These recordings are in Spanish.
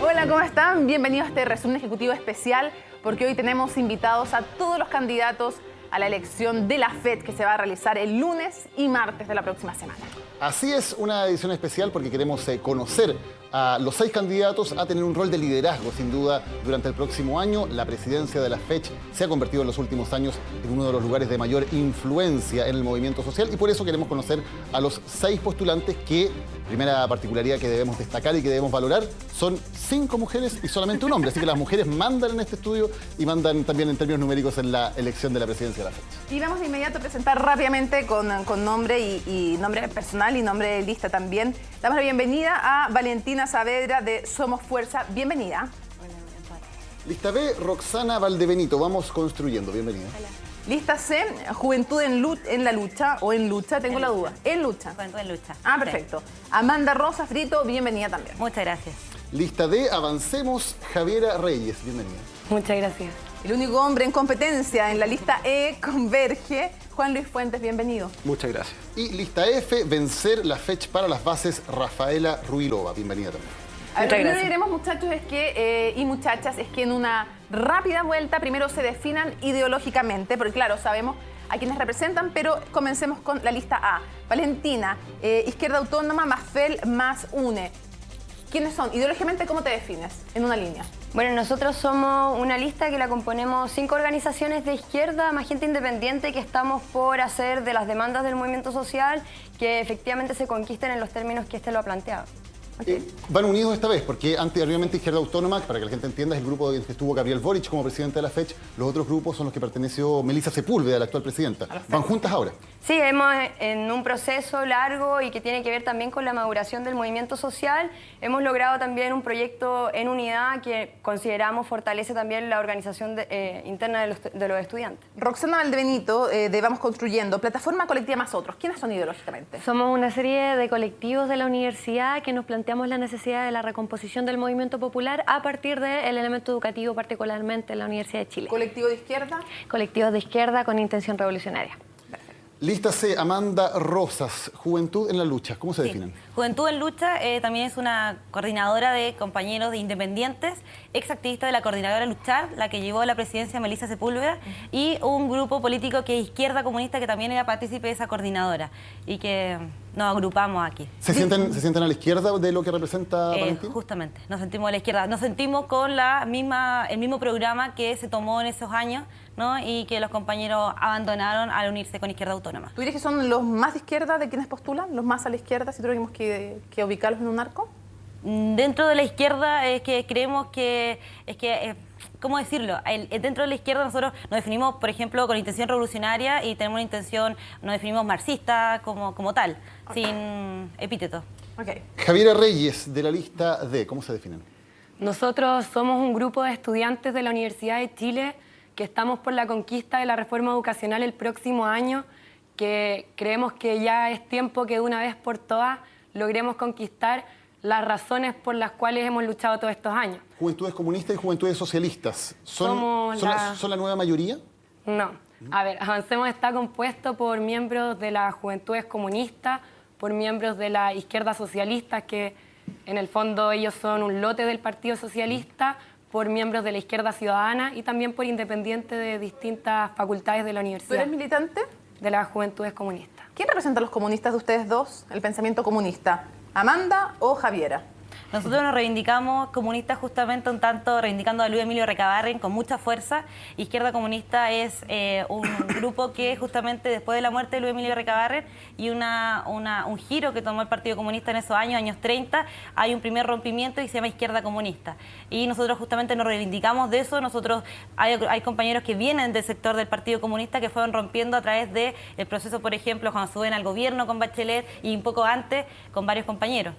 Hola, ¿cómo están? Bienvenidos a este resumen ejecutivo especial porque hoy tenemos invitados a todos los candidatos a la elección de la FED que se va a realizar el lunes y martes de la próxima semana. Así es, una edición especial porque queremos conocer a los 6 candidatos a tener un rol de liderazgo, sin duda, durante el próximo año. La presidencia de la FED se ha convertido en los últimos años en uno de los lugares de mayor influencia en el movimiento social y por eso queremos conocer a los 6 postulantes que, primera particularidad que debemos destacar y que debemos valorar, son 5 mujeres y solamente un hombre. Así que las mujeres mandan en este estudio y mandan también en términos numéricos en la elección de la presidencia de la FED. Y vamos de inmediato a presentar rápidamente con nombre y nombre personal y nombre de lista también. Damos la bienvenida a Valentina Saavedra de Somos Fuerza. Bienvenida. Lista B, Roxana Valdebenito. Vamos construyendo. Bienvenida. Hola. Lista C, Juventud en la lucha o en lucha, tengo la duda. En lucha. Juventud en lucha. Ah, perfecto. Sí. Amanda Rosa Frito, bienvenida también. Muchas gracias. Lista D, Avancemos, Javiera Reyes. Bienvenida. Muchas gracias. El único hombre en competencia en la lista E, Converge, Juan Luis Fuentes, bienvenido. Muchas gracias. Y lista F, Vencer la FED para las bases, Rafaela Ruilova. Bienvenida también. A ver, lo primero que diremos, muchachos, es que, y muchachas, es que en una rápida vuelta primero se definan ideológicamente, porque claro, sabemos a quienes representan, pero comencemos con la lista A. Valentina, Izquierda Autónoma, más FEL, más UNE. ¿Quiénes son? Ideológicamente, ¿cómo te defines en una línea? Bueno, nosotros somos una lista que la componemos 5 organizaciones de izquierda, más gente independiente que estamos por hacer de las demandas del movimiento social que efectivamente se conquisten en los términos que este lo ha planteado. Okay. Van unidos esta vez, porque anteriormente Izquierda Autónoma, para que la gente entienda, es el grupo en que estuvo Gabriel Boric como presidente de la FED. Los otros grupos son los que perteneció Melissa Sepúlveda, la actual presidenta. ¿Van juntas ahora? Sí, hemos en un proceso largo y que tiene que ver también con la maduración del movimiento social. Hemos logrado también un proyecto en unidad que consideramos fortalece también la organización interna de los estudiantes. Roxana Valdebenito, de Vamos Construyendo, Plataforma Colectiva Más Otros. ¿Quiénes son ideológicamente? Somos una serie de colectivos de la universidad que nos planteamos la necesidad de la recomposición del movimiento popular a partir del elemento educativo, particularmente en la Universidad de Chile. ¿Colectivo de izquierda? Colectivos de izquierda con intención revolucionaria. Lista C, Amanda Rosas, Juventud en la lucha. ¿Cómo se definen? Juventud en lucha también es una coordinadora de compañeros de independientes, exactivista de la coordinadora Luchar, la que llevó a la presidencia Melissa Sepúlveda, y un grupo político que es Izquierda Comunista, que también era partícipe de esa coordinadora y que nos agrupamos aquí. ¿Se sienten a la izquierda de lo que representa Valentina? Justamente, nos sentimos a la izquierda. Nos sentimos con el mismo programa que se tomó en esos años, ¿no? Y que los compañeros abandonaron al unirse con Izquierda Autónoma. ¿Tú dirías que son los más de izquierda de quienes postulan? ¿Los más a la izquierda, si tuviéramos que ubicarlos en un arco? Dentro de la izquierda es que creemos que ¿cómo decirlo? Dentro de la izquierda nosotros nos definimos, por ejemplo, con intención revolucionaria y tenemos una intención, nos definimos marxista como tal, sin epíteto. Okay. Javiera Reyes, de la lista D, ¿cómo se definen? Nosotros somos un grupo de estudiantes de la Universidad de Chile que estamos por la conquista de la reforma educacional el próximo año, que creemos que ya es tiempo que de una vez por todas logremos conquistar las razones por las cuales hemos luchado todos estos años. Juventudes comunistas y juventudes socialistas. ¿Son la nueva mayoría? No. A ver, Avancemos está compuesto por miembros de las juventudes comunistas, por miembros de la izquierda socialista, que en el fondo ellos son un lote del Partido Socialista, por miembros de la izquierda ciudadana y también por independientes de distintas facultades de la universidad. ¿Tú eres militante? De las juventudes comunistas. ¿Quién representa a los comunistas de ustedes dos, el pensamiento comunista? ¿Amanda o Javiera? Nosotros nos reivindicamos comunistas justamente un tanto reivindicando a Luis Emilio Recabarren con mucha fuerza. Izquierda Comunista es un grupo que justamente después de la muerte de Luis Emilio Recabarren y un giro que tomó el Partido Comunista en esos años 30, hay un primer rompimiento y se llama Izquierda Comunista. Y nosotros justamente nos reivindicamos de eso. Nosotros hay compañeros que vienen del sector del Partido Comunista que fueron rompiendo a través del proceso, por ejemplo, cuando suben al gobierno con Bachelet y un poco antes con varios compañeros.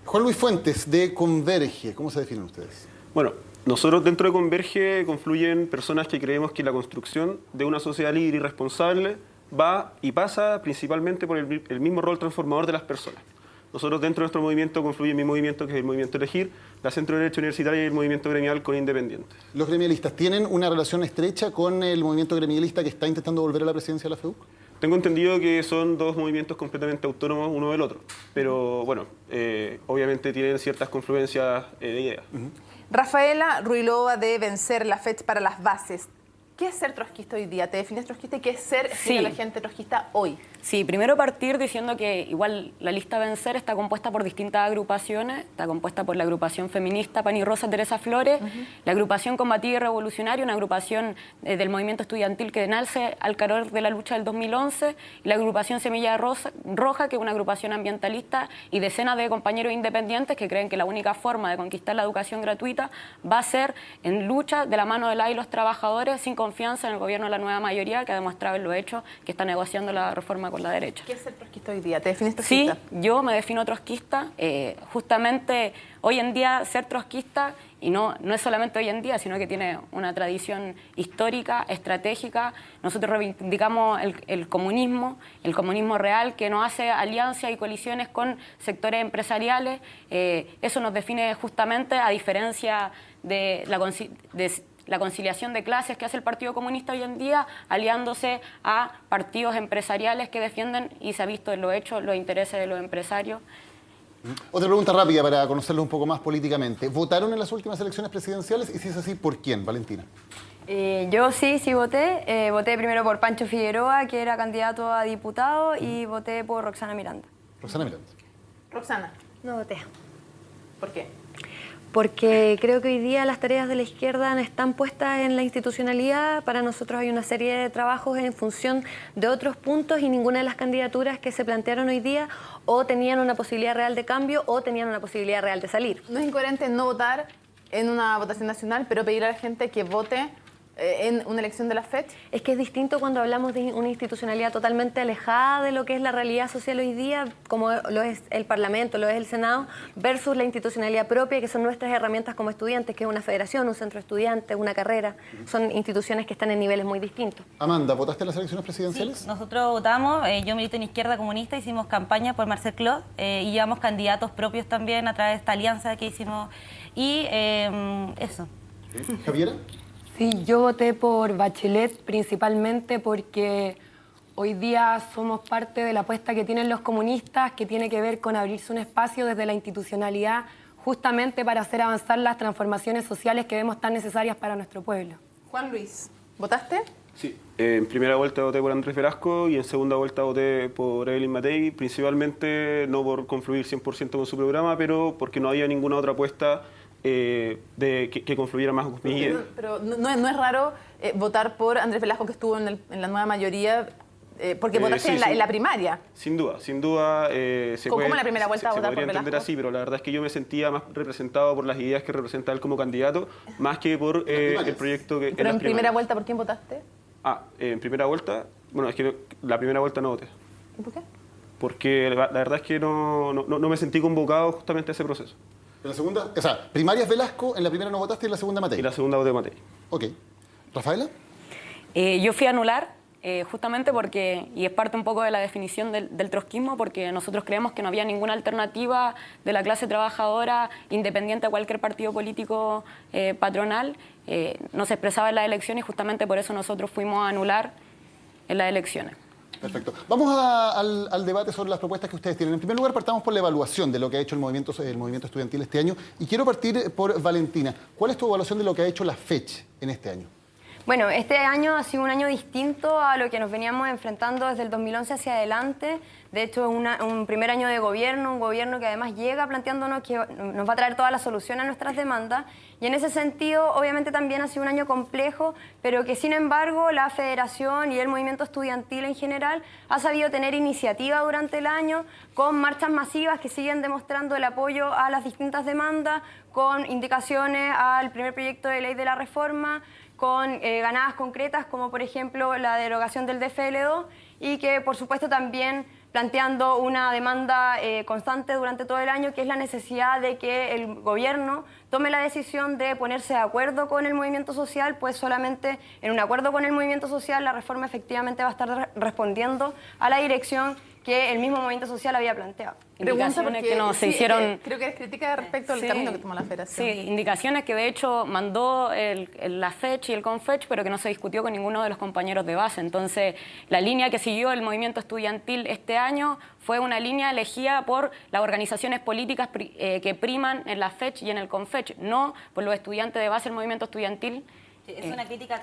Juan Luis Fuentes, de Converge, ¿cómo se definen ustedes? Bueno, nosotros dentro de Converge confluyen personas que creemos que la construcción de una sociedad libre y responsable va y pasa principalmente por el mismo rol transformador de las personas. Nosotros dentro de nuestro movimiento confluye mi movimiento, que es el movimiento Elegir, la Centro de Derecho Universitario y el movimiento gremial con independientes. ¿Los gremialistas tienen una relación estrecha con el movimiento gremialista que está intentando volver a la presidencia de la FEUC? Tengo entendido que son dos movimientos completamente autónomos uno del otro, pero bueno, obviamente tienen ciertas confluencias de ideas. Rafaela Ruilova de Vencer, la FECH para las bases. ¿Qué es ser trotskista hoy día? ¿Te defines trotskista y qué es ser la gente trotskista hoy? Sí, primero partir diciendo que igual la lista Vencer está compuesta por distintas agrupaciones, está compuesta por la agrupación feminista Pan y Rosa Teresa Flores, la agrupación Combativa y Revolucionaria, una agrupación del movimiento estudiantil que nace al calor de la lucha del 2011, y la agrupación Semilla Roja, que es una agrupación ambientalista, y decenas de compañeros independientes que creen que la única forma de conquistar la educación gratuita va a ser en lucha de la mano de las y los trabajadores, sin confianza en el gobierno de la nueva mayoría, que ha demostrado en lo hecho, que está negociando la reforma con la derecha. ¿Qué es ser trotskista hoy día? ¿Te defines trotskista? Sí, yo me defino trotskista. Justamente hoy en día ser trotskista, y no es solamente hoy en día, sino que tiene una tradición histórica, estratégica. Nosotros reivindicamos el comunismo real, que no hace alianzas y coaliciones con sectores empresariales. Eso nos define justamente, a diferencia de la conciliación de clases que hace el Partido Comunista hoy en día, aliándose a partidos empresariales que defienden, y se ha visto en lo hecho, los intereses de los empresarios. Otra pregunta rápida para conocerlos un poco más políticamente. ¿Votaron en las últimas elecciones presidenciales? Y si es así, ¿por quién, Valentina? Yo sí voté. Voté primero por Pancho Figueroa, que era candidato a diputado, y voté por Roxana Miranda. Roxana Miranda. Roxana, No voté. ¿por qué? Porque creo que hoy día las tareas de la izquierda están puestas en la institucionalidad. Para nosotros hay una serie de trabajos en función de otros puntos, y ninguna de las candidaturas que se plantearon hoy día o tenían una posibilidad real de cambio o tenían una posibilidad real de salir. No es incoherente no votar en una votación nacional, pero pedir a la gente que vote en una elección de la FECH. Es que es distinto cuando hablamos de una institucionalidad totalmente alejada de lo que es la realidad social hoy día, como lo es el Parlamento, lo es el Senado, versus la institucionalidad propia, que son nuestras herramientas como estudiantes, que es una federación, un centro de estudiantes, una carrera. Son instituciones que están en niveles muy distintos. Amanda, ¿votaste en las elecciones presidenciales? Sí, nosotros votamos, yo milito en Izquierda Comunista, hicimos campaña por Marcel Clot, y llevamos candidatos propios también a través de esta alianza que hicimos, y eso. ¿Sí? ¿Javiera? Sí, yo voté por Bachelet principalmente porque hoy día somos parte de la apuesta que tienen los comunistas, que tiene que ver con abrirse un espacio desde la institucionalidad, justamente para hacer avanzar las transformaciones sociales que vemos tan necesarias para nuestro pueblo. Juan Luis, ¿votaste? Sí, en primera vuelta voté por Andrés Velasco y en segunda vuelta voté por Evelyn Matei, principalmente no por confluir 100% con su programa, pero porque no había ninguna otra apuesta que confluyera más con mi idea. Pero no es raro votar por Andrés Velasco, que estuvo en la nueva mayoría, porque votaste en la primaria. Sin duda. ¿Cómo en la primera vuelta votar por podría entender Velasco? así, pero la verdad es que yo me sentía más representado por las ideas que representa él como candidato, más que por el proyecto que... Pero en las primera primarias. vuelta, ¿por quién votaste? En primera vuelta, bueno, es que la primera vuelta no voté. ¿Y por qué? Porque la verdad es que no me sentí convocado justamente a ese proceso. ¿En la segunda? O sea, primarias Velasco, en la primera no votaste y en la segunda Matei. Y la segunda voté Matei. Ok. ¿Rafaela? Yo fui a anular justamente porque, y es parte un poco de la definición del trotskismo, porque nosotros creemos que no había ninguna alternativa de la clase trabajadora independiente a cualquier partido político patronal. No se expresaba en las elecciones y justamente por eso nosotros fuimos a anular en las elecciones. Perfecto. Vamos al debate sobre las propuestas que ustedes tienen. En primer lugar, partamos por la evaluación de lo que ha hecho el movimiento estudiantil este año. Y quiero partir por Valentina. ¿Cuál es tu evaluación de lo que ha hecho la FECH en este año? Bueno, este año ha sido un año distinto a lo que nos veníamos enfrentando desde el 2011 hacia adelante. De hecho, un primer año de gobierno, un gobierno que además llega planteándonos que nos va a traer toda la solución a nuestras demandas. Y en ese sentido, obviamente también ha sido un año complejo, pero que sin embargo la federación y el movimiento estudiantil en general ha sabido tener iniciativa durante el año, con marchas masivas que siguen demostrando el apoyo a las distintas demandas, con indicaciones al primer proyecto de ley de la reforma, con ganadas concretas como por ejemplo la derogación del DFL2, y que por supuesto también planteando una demanda constante durante todo el año, que es la necesidad de que el gobierno tome la decisión de ponerse de acuerdo con el movimiento social, pues solamente en un acuerdo con el movimiento social la reforma efectivamente va a estar respondiendo a la dirección que el mismo movimiento social había planteado. Indicaciones que no se hicieron. Creo que es crítica respecto al camino que tomó la federación. Sí, indicaciones que de hecho mandó la FECH y el CONFECH, pero que no se discutió con ninguno de los compañeros de base. Entonces, la línea que siguió el movimiento estudiantil este año fue una línea elegida por las organizaciones políticas que priman en la FECH y en el CONFECH, no por los estudiantes de base del movimiento estudiantil. Es una crítica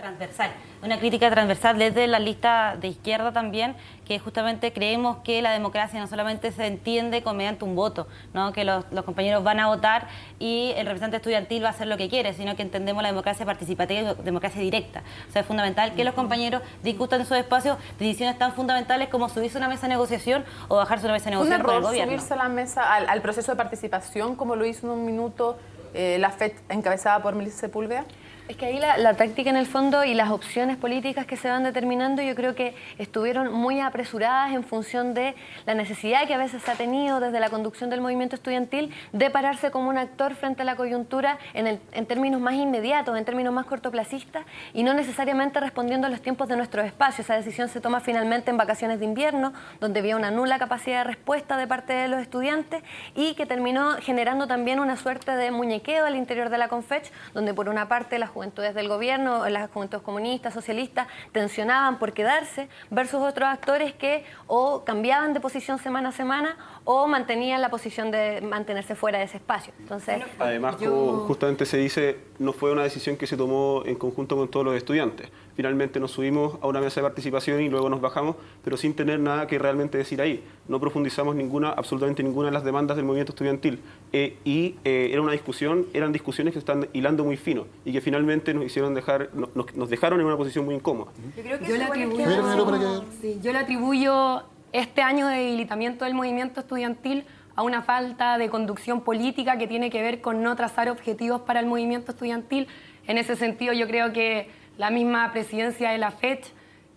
transversal desde la lista de izquierda también, que justamente creemos que la democracia no solamente se entiende mediante un voto, ¿no? Que los compañeros van a votar y el representante estudiantil va a hacer lo que quiere, sino que entendemos la democracia participativa y democracia directa. O sea, es fundamental que los compañeros discutan en sus espacios decisiones tan fundamentales como subirse a una mesa de negociación o bajarse a una mesa de negociación con el gobierno. ¿Un error subirse a la mesa, al proceso de participación, como lo hizo en un minuto la FED encabezada por Melissa Sepúlveda? Es que ahí la táctica en el fondo y las opciones políticas que se van determinando yo creo que estuvieron muy apresuradas en función de la necesidad que a veces se ha tenido desde la conducción del movimiento estudiantil de pararse como un actor frente a la coyuntura en términos más inmediatos, en términos más cortoplacistas y no necesariamente respondiendo a los tiempos de nuestros espacios. Esa decisión se toma finalmente en vacaciones de invierno, donde había una nula capacidad de respuesta de parte de los estudiantes y que terminó generando también una suerte de muñequeo al interior de la CONFECH, donde por una parte las juventudes del gobierno, las juventudes comunistas, socialistas, tensionaban por quedarse, versus otros actores que o cambiaban de posición semana a semana o mantenían la posición de mantenerse fuera de ese espacio. Entonces, además, justamente se dice, no fue una decisión que se tomó en conjunto con todos los estudiantes. Finalmente nos subimos a una mesa de participación y luego nos bajamos, pero sin tener nada que realmente decir ahí. No profundizamos absolutamente ninguna de las demandas del movimiento estudiantil. Eran discusiones que están hilando muy fino y que finalmente nos dejaron en una posición muy incómoda. Yo le atribuyo este año de debilitamiento del movimiento estudiantil a una falta de conducción política que tiene que ver con no trazar objetivos para el movimiento estudiantil. En ese sentido, yo creo que la misma presidencia de la FECH,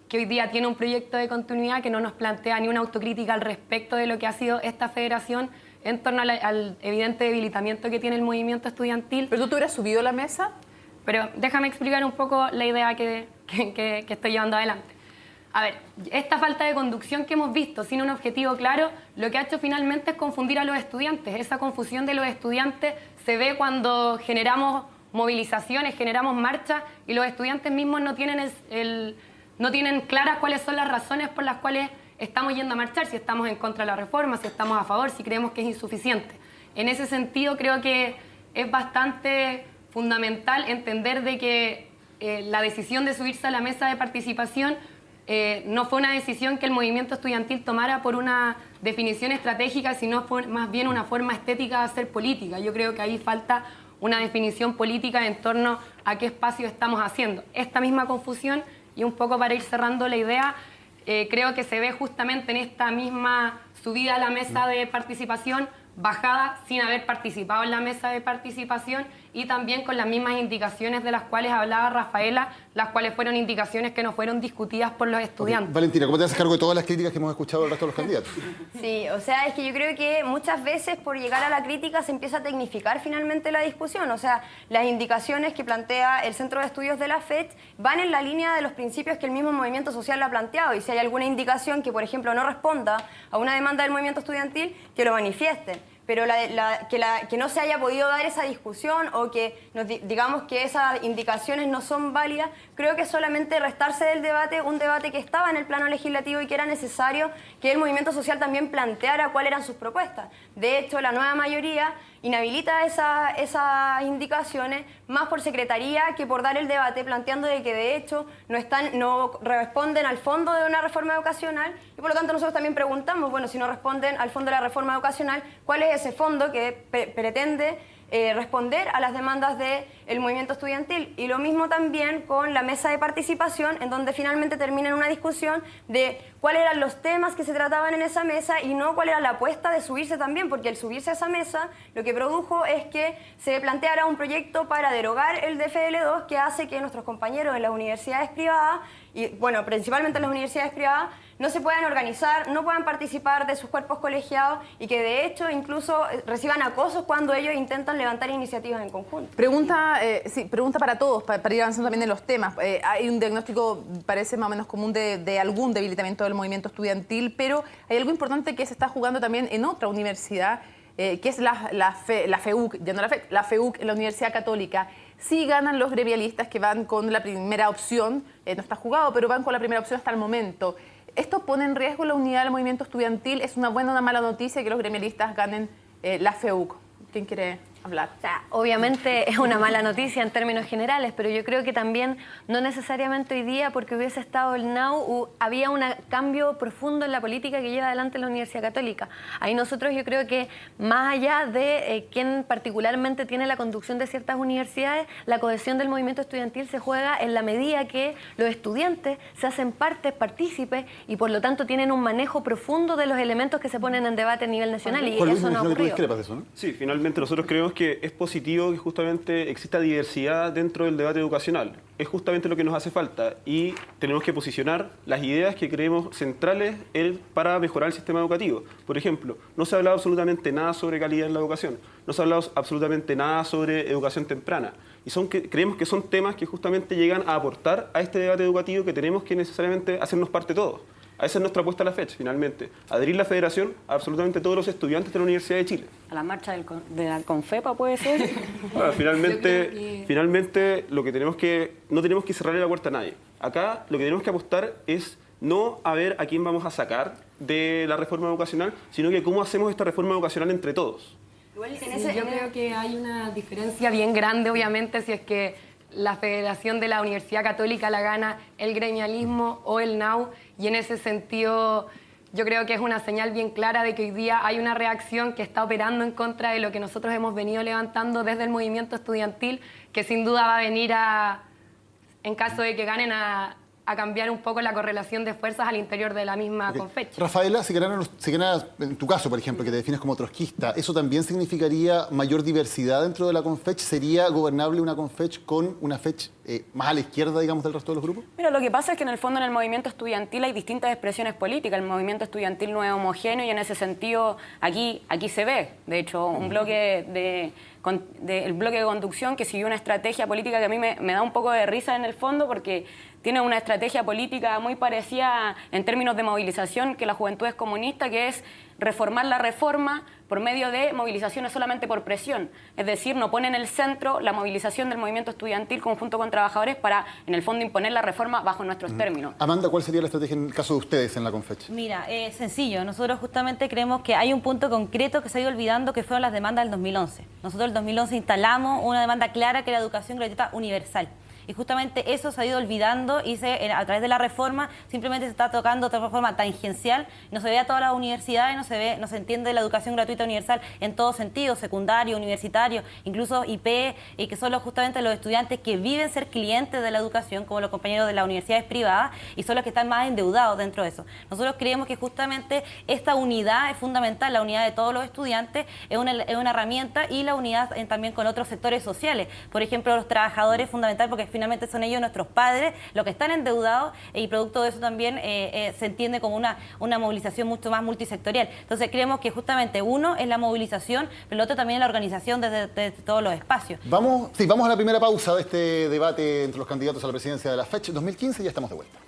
que hoy día tiene un proyecto de continuidad que no nos plantea ni una autocrítica al respecto de lo que ha sido esta federación en torno al evidente debilitamiento que tiene el movimiento estudiantil. ¿Pero tú te hubieras subido a la mesa? Pero déjame explicar un poco la idea que estoy llevando adelante. A ver, esta falta de conducción que hemos visto sin un objetivo claro, lo que ha hecho finalmente es confundir a los estudiantes. Esa confusión de los estudiantes se ve cuando generamos movilizaciones, generamos marchas y los estudiantes mismos no tienen claras cuáles son las razones por las cuales estamos yendo a marchar, si estamos en contra de la reforma, si estamos a favor, si creemos que es insuficiente. En ese sentido creo que es bastante fundamental entender de que la decisión de subirse a la mesa de participación no fue una decisión que el movimiento estudiantil tomara por una definición estratégica, sino fue más bien una forma estética de hacer política. Yo creo que ahí falta una definición política en torno a qué espacio estamos haciendo. Esta misma confusión, y un poco para ir cerrando la idea, creo que se ve justamente en esta misma subida a la mesa de participación, bajada sin haber participado en la mesa de participación y también con las mismas indicaciones de las cuales hablaba Rafaela, las cuales fueron indicaciones que no fueron discutidas por los estudiantes. Okay. Valentina, ¿cómo te haces cargo de todas las críticas que hemos escuchado del resto de los candidatos? Sí, o sea, es que yo creo que muchas veces por llegar a la crítica se empieza a tecnificar finalmente la discusión. O sea, las indicaciones que plantea el Centro de Estudios de la FECH van en la línea de los principios que el mismo movimiento social ha planteado. Y si hay alguna indicación que, por ejemplo, no responda a una demanda del movimiento estudiantil, que lo manifiesten. Pero que no se haya podido dar esa discusión o que digamos que esas indicaciones no son válidas, creo que es solamente restarse del debate, un debate que estaba en el plano legislativo y que era necesario que el movimiento social también planteara cuáles eran sus propuestas. De hecho, la nueva mayoría inhabilita esas indicaciones más por secretaría que por dar el debate, planteando de que de hecho no responden al fondo de una reforma educacional y por lo tanto nosotros también preguntamos, bueno, si no responden al fondo de la reforma educacional, ¿cuál es ese fondo que pretende responder a las demandas del movimiento estudiantil? Y lo mismo también con la mesa de participación, en donde finalmente termina en una discusión de cuáles eran los temas que se trataban en esa mesa y no cuál era la apuesta de subirse también, porque el subirse a esa mesa lo que produjo es que se planteara un proyecto para derogar el DFL2 que hace que nuestros compañeros en las universidades privadas, y bueno, principalmente en las universidades privadas, no se puedan organizar, no puedan participar de sus cuerpos colegiados y que de hecho incluso reciban acosos cuando ellos intentan levantar iniciativas en conjunto. Pregunta sí, pregunta para todos, para ir avanzando también en los temas. Hay un diagnóstico, parece más o menos común, de algún debilitamiento del movimiento estudiantil, pero hay algo importante que se está jugando también en otra universidad, que es la FEUC, ya no la FEC, la FEUC en la Universidad Católica. Sí ganan los gremialistas que van con la primera opción, no está jugado, pero van con la primera opción hasta el momento. ¿Esto pone en riesgo la unidad del movimiento estudiantil? ¿Es una buena o una mala noticia que los gremialistas ganen la FEUC? ¿Quién quiere hablar? O sea, obviamente es una mala noticia en términos generales, pero yo creo que también no necesariamente hoy día, porque hubiese estado el NAU, había un cambio profundo en la política que lleva adelante la Universidad Católica. Ahí nosotros yo creo que más allá de quién particularmente tiene la conducción de ciertas universidades, la cohesión del movimiento estudiantil se juega en la medida que los estudiantes se hacen partícipes y por lo tanto tienen un manejo profundo de los elementos que se ponen en debate a nivel nacional y Juan Luis, eso no ha tú ocurrido. discrepas de eso, ¿no? Sí, finalmente nosotros creemos que es positivo que justamente exista diversidad dentro del debate educacional. Es justamente lo que nos hace falta y tenemos que posicionar las ideas que creemos centrales para mejorar el sistema educativo. Por ejemplo, no se ha hablado absolutamente nada sobre calidad en la educación, no se ha hablado absolutamente nada sobre educación temprana. Y creemos que son temas que justamente llegan a aportar a este debate educativo que tenemos que necesariamente hacernos parte todos. Esa es nuestra apuesta a la fecha, finalmente. Adherir la federación a absolutamente todos los estudiantes de la Universidad de Chile. A la marcha de la Confepa, puede ser. Bueno, finalmente lo que no tenemos que cerrarle la puerta a nadie. Acá lo que tenemos que apostar es no a ver a quién vamos a sacar de la reforma educacional, sino que cómo hacemos esta reforma educacional entre todos. Sí, yo creo que hay una diferencia bien grande, obviamente, si es que la Federación de la Universidad Católica la gana el gremialismo o el NAU, y en ese sentido yo creo que es una señal bien clara de que hoy día hay una reacción que está operando en contra de lo que nosotros hemos venido levantando desde el movimiento estudiantil, que sin duda va a venir en caso de que ganen a cambiar un poco la correlación de fuerzas al interior de la misma Confech. Rafaela, si ganaras, en tu caso, por ejemplo, que te defines como trotskista, ¿eso también significaría mayor diversidad dentro de la Confech? ¿Sería gobernable una Confech con una FECH más a la izquierda, digamos, del resto de los grupos? Mira, lo que pasa es que en el fondo en el movimiento estudiantil hay distintas expresiones políticas. El movimiento estudiantil no es homogéneo y en ese sentido aquí se ve, de hecho, un bloque el bloque de conducción que siguió una estrategia política que a mí me da un poco de risa en el fondo porque tiene una estrategia política muy parecida en términos de movilización que la juventud es comunista, que es reformar la reforma por medio de movilizaciones solamente por presión. Es decir, no pone en el centro la movilización del movimiento estudiantil conjunto con trabajadores para, en el fondo, imponer la reforma bajo nuestros términos. Amanda, ¿cuál sería la estrategia en el caso de ustedes en la Confech? Mira, es sencillo. Nosotros justamente creemos que hay un punto concreto que se ha ido olvidando, que fueron las demandas del 2011. Nosotros en el 2011 instalamos una demanda clara que era educación gratuita universal. Y justamente eso se ha ido olvidando y a través de la reforma simplemente se está tocando otra forma tangencial. No se ve a todas las universidades, no se entiende la educación gratuita universal en todos sentidos, secundario, universitario, incluso IP, y que son justamente los estudiantes que viven ser clientes de la educación, como los compañeros de las universidades privadas, y son los que están más endeudados dentro de eso. Nosotros creemos que justamente esta unidad es fundamental, la unidad de todos los estudiantes es una herramienta, y la unidad también con otros sectores sociales. Por ejemplo, los trabajadores, fundamental, porque finalmente son ellos nuestros padres, los que están endeudados, y producto de eso también se entiende como una movilización mucho más multisectorial. Entonces creemos que justamente uno es la movilización, pero el otro también es la organización desde todos los espacios. Vamos a la primera pausa de este debate entre los candidatos a la presidencia de la FECH 2015 y ya estamos de vuelta.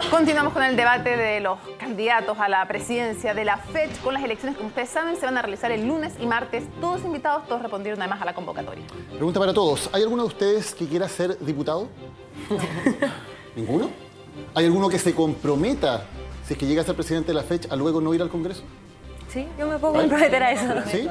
Continuamos con el debate de los candidatos a la presidencia de la FECH. Con las elecciones, como ustedes saben, se van a realizar el lunes y martes. Todos invitados, todos respondieron además a la convocatoria. Pregunta para todos. ¿Hay alguno de ustedes que quiera ser diputado? ¿Ninguno? ¿Hay alguno que se comprometa, si es que llega a ser presidente de la FECH, a luego no ir al Congreso? Sí, yo me puedo comprometer a eso. ¿Sí?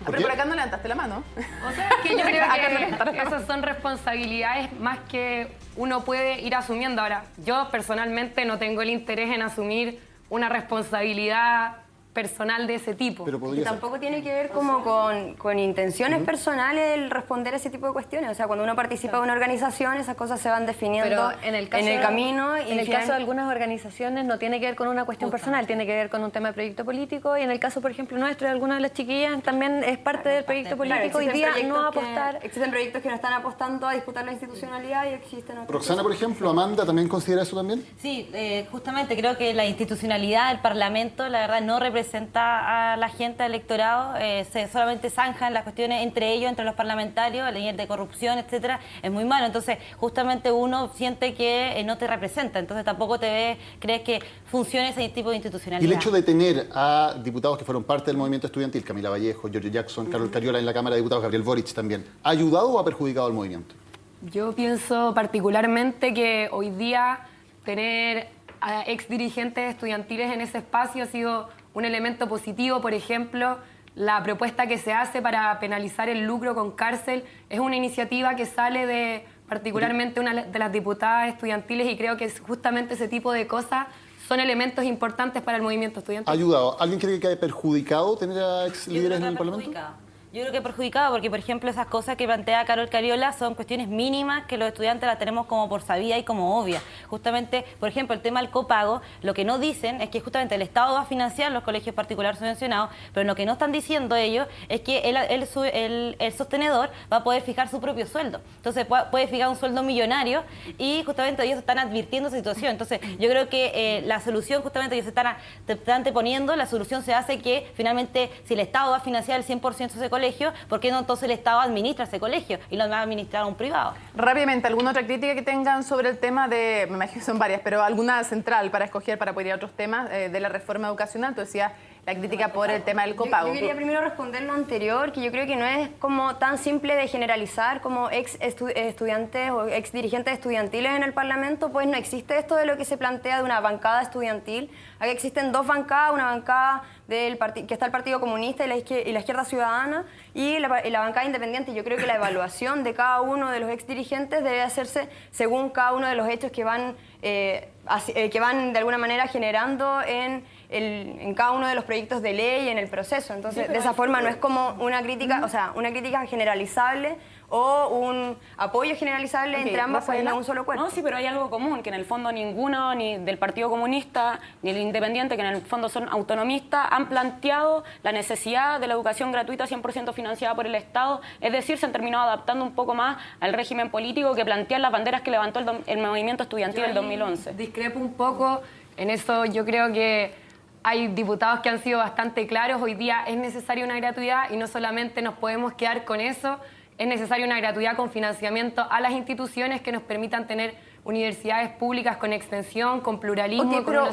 Pero por acá no levantaste la mano. O sea, que yo creo que esas son responsabilidades más que uno puede ir asumiendo. Ahora, yo personalmente no tengo el interés en asumir una responsabilidad personal de ese tipo. Pero Y podría ser. tampoco tiene que ver como con intenciones personales el responder ese tipo de cuestiones. O sea, cuando uno participa de una organización, esas cosas se van definiendo Pero en el camino. Y En el caso de algunas organizaciones no tiene que ver con una cuestión personal, tiene que ver con un tema de proyecto político, y en el caso, por ejemplo, nuestro, de algunas de las chiquillas también es parte del proyecto político. Hoy día no apostar. Existen proyectos que no están apostando a disputar la institucionalidad y existen otros. Roxana, por ejemplo, Amanda, ¿también considera eso también? Sí, justamente creo que la institucionalidad del Parlamento, la verdad, no representa representa a la gente, al electorado, se solamente zanjan las cuestiones entre ellos, entre los parlamentarios, el nivel de corrupción, etcétera, es muy malo. Entonces, justamente uno siente que no te representa, entonces tampoco crees que funcione ese tipo de institucionalidad. Y el hecho de tener a diputados que fueron parte del movimiento estudiantil, Camila Vallejo, Giorgio Jackson, Carol Cariola en la Cámara de Diputados, Gabriel Boric también, ¿ha ayudado o ha perjudicado al movimiento? Yo pienso particularmente que hoy día tener a ex dirigentes estudiantiles en ese espacio ha sido un elemento positivo. Por ejemplo, la propuesta que se hace para penalizar el lucro con cárcel es una iniciativa que sale de particularmente una de las diputadas estudiantiles, y creo que justamente ese tipo de cosas son elementos importantes para el movimiento estudiantil. ¿Ha ayudado? ¿Alguien cree que ha perjudicado tener a ex líderes en el Parlamento? Yo creo que perjudicado porque, por ejemplo, esas cosas que plantea Carol Cariola son cuestiones mínimas que los estudiantes las tenemos como por sabida y como obvia. Justamente, por ejemplo, el tema del copago, lo que no dicen es que justamente el Estado va a financiar los colegios particulares subvencionados, pero lo que no están diciendo ellos es que el sostenedor va a poder fijar su propio sueldo. Entonces puede fijar un sueldo millonario y justamente ellos están advirtiendo esa situación. Entonces yo creo que la solución, justamente ellos están anteponiendo, la solución se hace que finalmente si el Estado va a financiar el 100% de ese colegio, ¿por qué no entonces el Estado administra ese colegio y lo va a administrar a un privado? Rápidamente, ¿alguna otra crítica que tengan sobre el tema de, me imagino que son varias, pero alguna central para escoger, para poder ir a otros temas de la reforma educacional? Tú decías la crítica por el tema del copago. Yo quería primero responder lo anterior, que yo creo que no es como tan simple de generalizar como ex estudiantes o ex dirigentes estudiantiles en el Parlamento, pues no existe esto de lo que se plantea de una bancada estudiantil. Aquí existen dos bancadas, una bancada que está el Partido Comunista y la Izquierda Ciudadana, y la bancada independiente. Yo creo que la evaluación de cada uno de los ex dirigentes debe hacerse según cada uno de los hechos que van de alguna manera generando en cada uno de los proyectos de ley, en el proceso. Entonces, sí, de esa forma no es como una crítica, o sea, una crítica generalizable o un apoyo generalizable entre ambas, pues en un solo cuerpo. No, sí, pero hay algo común, que en el fondo ninguno, ni del Partido Comunista, ni el Independiente, que en el fondo son autonomistas, han planteado la necesidad de la educación gratuita 100% financiada por el Estado. Es decir, se han terminado adaptando un poco más al régimen político que plantean las banderas que levantó el movimiento estudiantil del 2011. Discrepo un poco en eso. Yo creo que hay diputados que han sido bastante claros. Hoy día es necesaria una gratuidad y no solamente nos podemos quedar con eso. Es necesaria una gratuidad con financiamiento a las instituciones que nos permitan tener universidades públicas con extensión, con pluralismo. Okay, pero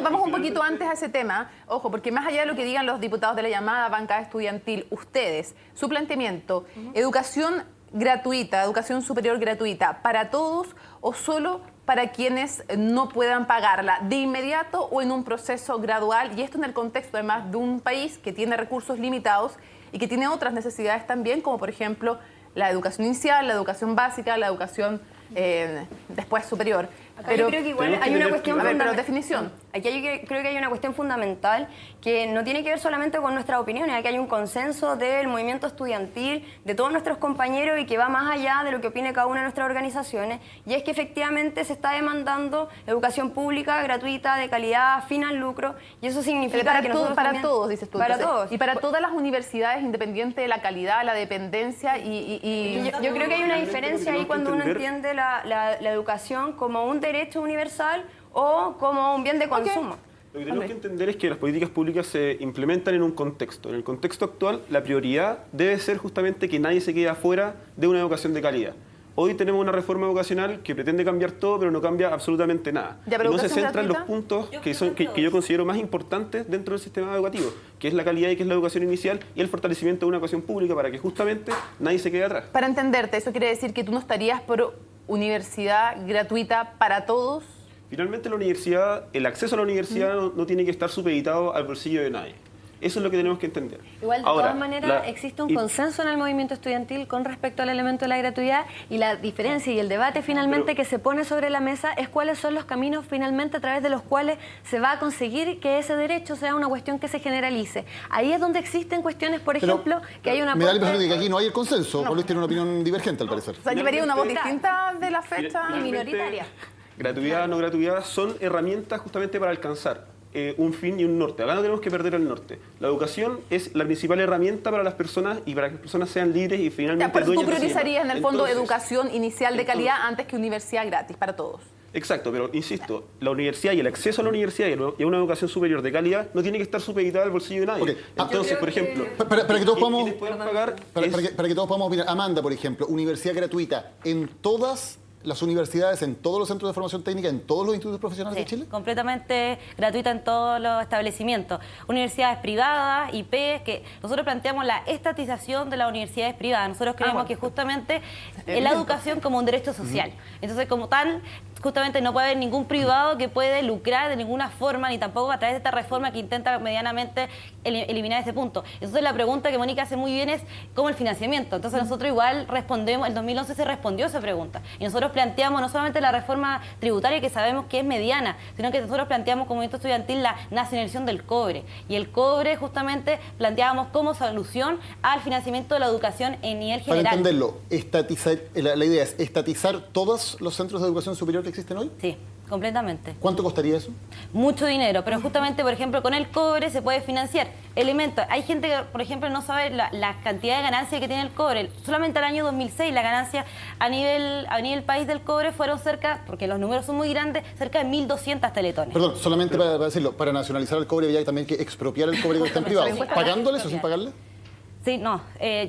vamos un poquito antes a ese tema. Ojo, porque más allá de lo que digan los diputados de la llamada bancada estudiantil, ustedes, su planteamiento, educación gratuita, educación superior gratuita, ¿para todos o solo para quienes no puedan pagarla de inmediato o en un proceso gradual? Y esto en el contexto además de un país que tiene recursos limitados y que tiene otras necesidades también, como por ejemplo la educación inicial, la educación básica, la educación después superior. Acá pero yo creo que igual hay una cuestión fundamental. Pero definición. Aquí creo que hay una cuestión fundamental que no tiene que ver solamente con nuestras opiniones. Aquí hay un consenso del movimiento estudiantil, de todos nuestros compañeros, y que va más allá de lo que opine cada una de nuestras organizaciones. Y es que efectivamente se está demandando educación pública, gratuita, de calidad, fin al lucro. Y eso significa que nosotros para todos, dices tú. Para todos. Y para todas las universidades, independiente de la calidad, la dependencia Yo creo que hay una diferencia ahí cuando uno entiende la educación como un derecho universal o como un bien de consumo. Lo que tenemos que entender es que las políticas públicas se implementan en un contexto. En el contexto actual, la prioridad debe ser justamente que nadie se quede afuera de una educación de calidad. Hoy tenemos una reforma educacional que pretende cambiar todo, pero no cambia absolutamente nada. Y no se centra en los puntos que yo considero más importantes dentro del sistema educativo, que es la calidad y que es la educación inicial y el fortalecimiento de una educación pública para que justamente nadie se quede atrás. Para entenderte, ¿eso quiere decir que tú no estarías por universidad gratuita para todos? Finalmente la universidad, el acceso a la universidad no tiene que estar supeditado al bolsillo de nadie. Eso es lo que tenemos que entender. Igual, de todas maneras, existe un consenso en el movimiento estudiantil con respecto al elemento de la gratuidad, y la diferencia y el debate finalmente que se pone sobre la mesa es cuáles son los caminos finalmente a través de los cuales se va a conseguir que ese derecho sea una cuestión que se generalice. Ahí es donde existen cuestiones, por ejemplo, que hay una... Me da la impresión de que aquí no hay el consenso. Por Luis tiene una opinión divergente, al parecer. O sea, llevaría una voz distinta de la fecha minoritaria. Gratuidad, no gratuidad, son herramientas justamente para alcanzar un fin y un norte. Acá no tenemos que perder el norte. La educación es la principal herramienta para las personas y para que las personas sean libres y finalmente pero dueñas tú priorizarías en el fondo Entonces, educación inicial de calidad antes que universidad gratis para todos. Exacto, pero insisto, la universidad y el acceso a la universidad y a una educación superior de calidad no tiene que estar supeditada al bolsillo de nadie. Okay. Entonces, por ejemplo, para que todos podamos pagar para que todos podamos opinar. Amanda, por ejemplo, universidad gratuita en todas las universidades, en todos los centros de formación técnica, en todos los institutos profesionales de Chile. Completamente gratuita en todos los establecimientos. Universidades privadas, IP, que nosotros planteamos la estatización de las universidades privadas. Nosotros creemos que justamente la educación como un derecho social. Entonces, como tal, justamente no puede haber ningún privado que puede lucrar de ninguna forma, ni tampoco a través de esta reforma que intenta medianamente eliminar ese punto. Entonces la pregunta que Mónica hace muy bien es ¿cómo el financiamiento? Entonces nosotros igual respondemos, el 2011 se respondió esa pregunta. Y nosotros planteamos no solamente la reforma tributaria, que sabemos que es mediana, sino que nosotros planteamos como movimiento estudiantil la nacionalización del cobre. Y el cobre justamente planteábamos como solución al financiamiento de la educación en nivel general. Para entenderlo, la idea es estatizar todos los centros de educación superior que existen hoy. Sí, completamente. ¿Cuánto costaría eso? Mucho dinero, pero justamente, por ejemplo, con el cobre se puede financiar elementos. Hay gente que, por ejemplo, no sabe la cantidad de ganancia que tiene el cobre. Solamente el año 2006 la ganancia a nivel país del cobre fueron cerca, porque los números son muy grandes, cerca de 1.200 teletones. Perdón, solamente para decirlo, para nacionalizar el cobre había también que expropiar el cobre que está en privado. ¿Pagándoles o sin pagarle? Sí, no.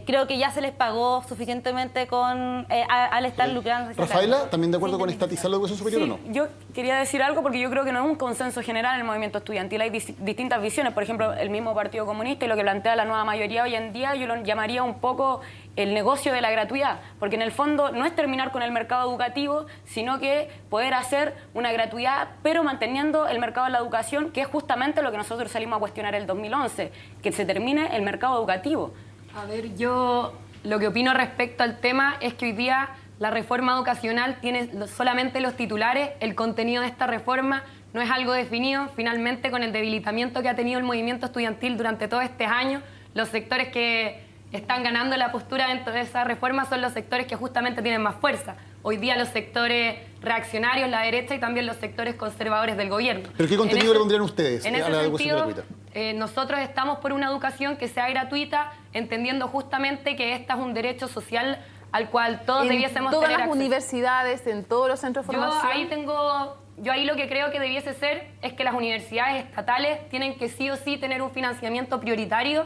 Creo que ya se les pagó suficientemente al estar lucrando. Rafaela, ¿también de acuerdo con estatizar la educación superior o no? Yo quería decir algo porque yo creo que no es un consenso general en el movimiento estudiantil. Hay distintas visiones. Por ejemplo, el mismo Partido Comunista y lo que plantea la nueva mayoría hoy en día, yo lo llamaría un poco el negocio de la gratuidad. Porque en el fondo no es terminar con el mercado educativo, sino que poder hacer una gratuidad, pero manteniendo el mercado de la educación, que es justamente lo que nosotros salimos a cuestionar el 2011, que se termine el mercado educativo. A ver, yo lo que opino respecto al tema es que hoy día la reforma educacional tiene solamente los titulares, el contenido de esta reforma no es algo definido. Finalmente, con el debilitamiento que ha tenido el movimiento estudiantil durante todo este año, los sectores que están ganando la postura dentro de esa reforma son los sectores que justamente tienen más fuerza. Hoy día los sectores reaccionarios, la derecha y también los sectores conservadores del gobierno. ¿Pero qué contenido le pondrían ustedes en a ese la educación sentido, gratuita? Nosotros estamos por una educación que sea gratuita, entendiendo justamente que esta es un derecho social al cual todos debiésemos tener acceso. En todas las universidades, en todos los centros de formación. Yo ahí lo que creo que debiese ser es que las universidades estatales tienen que sí o sí tener un financiamiento prioritario,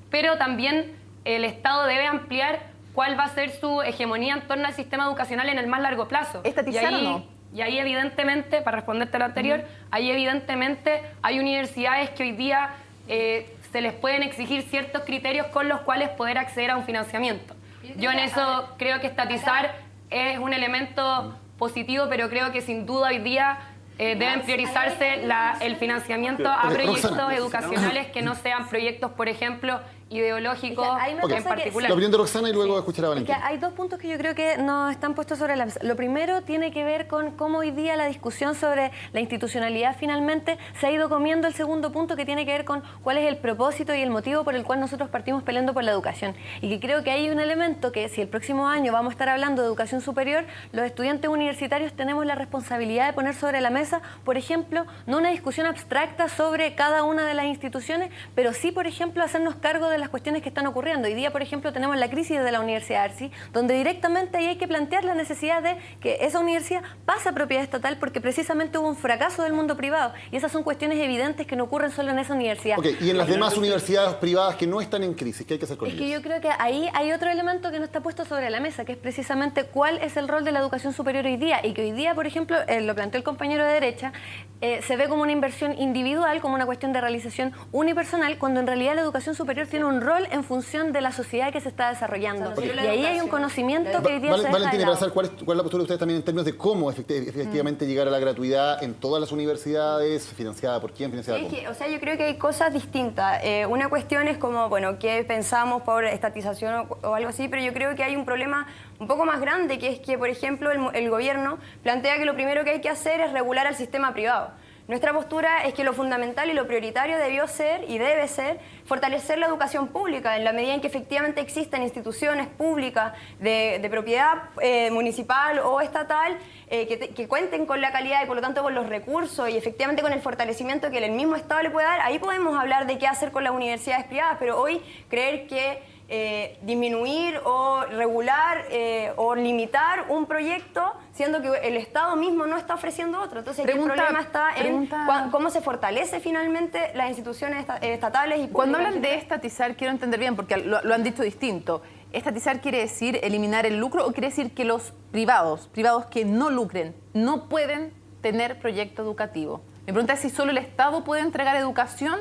pero también el Estado debe ampliar cuál va a ser su hegemonía en torno al sistema educacional en el más largo plazo. ¿Estatizar o no? Y ahí evidentemente, para responderte a lo anterior, ahí evidentemente hay universidades que hoy día se les pueden exigir ciertos criterios con los cuales poder acceder a un financiamiento. Yo en eso creo que estatizar es un elemento positivo, pero creo que sin duda hoy día deben priorizarse el financiamiento a proyectos educacionales que no sean proyectos, por ejemplo, ideológicos en particular. La opinión de Roxana y luego escuchar a Valentín. Hay dos puntos que yo creo que no están puestos sobre la mesa. Lo primero tiene que ver con cómo hoy día la discusión sobre la institucionalidad finalmente se ha ido comiendo el segundo punto, que tiene que ver con cuál es el propósito y el motivo por el cual nosotros partimos peleando por la educación. Y que creo que hay un elemento que si el próximo año vamos a estar hablando de educación superior, los estudiantes universitarios tenemos la responsabilidad de poner sobre la mesa, por ejemplo, no una discusión abstracta sobre cada una de las instituciones, pero sí, por ejemplo, hacernos cargo de las cuestiones que están ocurriendo. Hoy día, por ejemplo, tenemos la crisis de la Universidad Arci, donde directamente ahí hay que plantear la necesidad de que esa universidad pase a propiedad estatal porque precisamente hubo un fracaso del mundo privado. Y esas son cuestiones evidentes que no ocurren solo en esa universidad. Okay, y en las demás universidades privadas que no están en crisis, ¿qué hay que hacer con ellas? Es que yo creo que ahí hay otro elemento que no está puesto sobre la mesa, que es precisamente cuál es el rol de la educación superior hoy día. Y que hoy día, por ejemplo, lo planteó el compañero de derecha, se ve como una inversión individual, como una cuestión de realización unipersonal, cuando en realidad la educación superior tiene un rol en función de la sociedad que se está desarrollando. Okay. Y ahí hay un conocimiento que hoy día se deja Valentín, de para lado. saber cuál es la postura de ustedes también en términos de cómo efectivamente llegar a la gratuidad en todas las universidades, financiada por quién, financiada cómo. O sea, yo creo que hay cosas distintas. Una cuestión es como, bueno, ¿qué pensamos por estatización o algo así? Pero yo creo que hay un problema un poco más grande, que es que, por ejemplo, el gobierno plantea que lo primero que hay que hacer es regular al sistema privado. Nuestra postura es que lo fundamental y lo prioritario debió ser y debe ser fortalecer la educación pública en la medida en que efectivamente existan instituciones públicas de propiedad municipal o estatal que cuenten con la calidad y por lo tanto con los recursos y efectivamente con el fortalecimiento que el mismo Estado le puede dar. Ahí podemos hablar de qué hacer con las universidades privadas, pero hoy creer que disminuir o regular o limitar un proyecto, siendo que el Estado mismo no está ofreciendo otro. Entonces el problema está en cómo se fortalece finalmente las instituciones estatales y cuando hablan de estatizar, quiero entender bien, porque lo han dicho distinto. ¿Estatizar quiere decir eliminar el lucro o quiere decir que los privados que no lucren, no pueden tener proyecto educativo? Mi pregunta es si solo el Estado puede entregar educación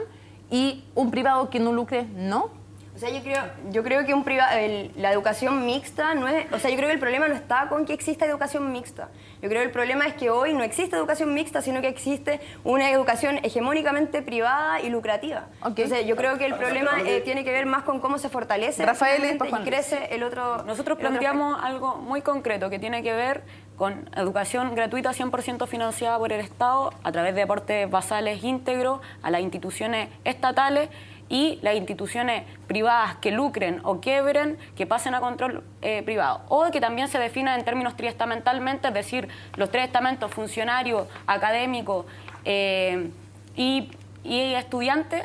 y un privado que no lucre, ¿no? O sea, yo creo que la educación mixta no es... O sea, yo creo que el problema no está con que exista educación mixta. Yo creo que el problema es que hoy no existe educación mixta, sino que existe una educación hegemónicamente privada y lucrativa. Okay. Entonces, yo creo que el problema tiene que ver más con cómo se fortalece Rafael y crece el otro... Nosotros planteamos algo muy concreto que tiene que ver con educación gratuita 100% financiada por el Estado a través de aportes basales íntegros a las instituciones estatales y las instituciones privadas que lucren o quiebren, que pasen a control privado. O que también se defina en términos triestamentalmente, es decir, los tres estamentos, funcionarios, académicos y estudiantes,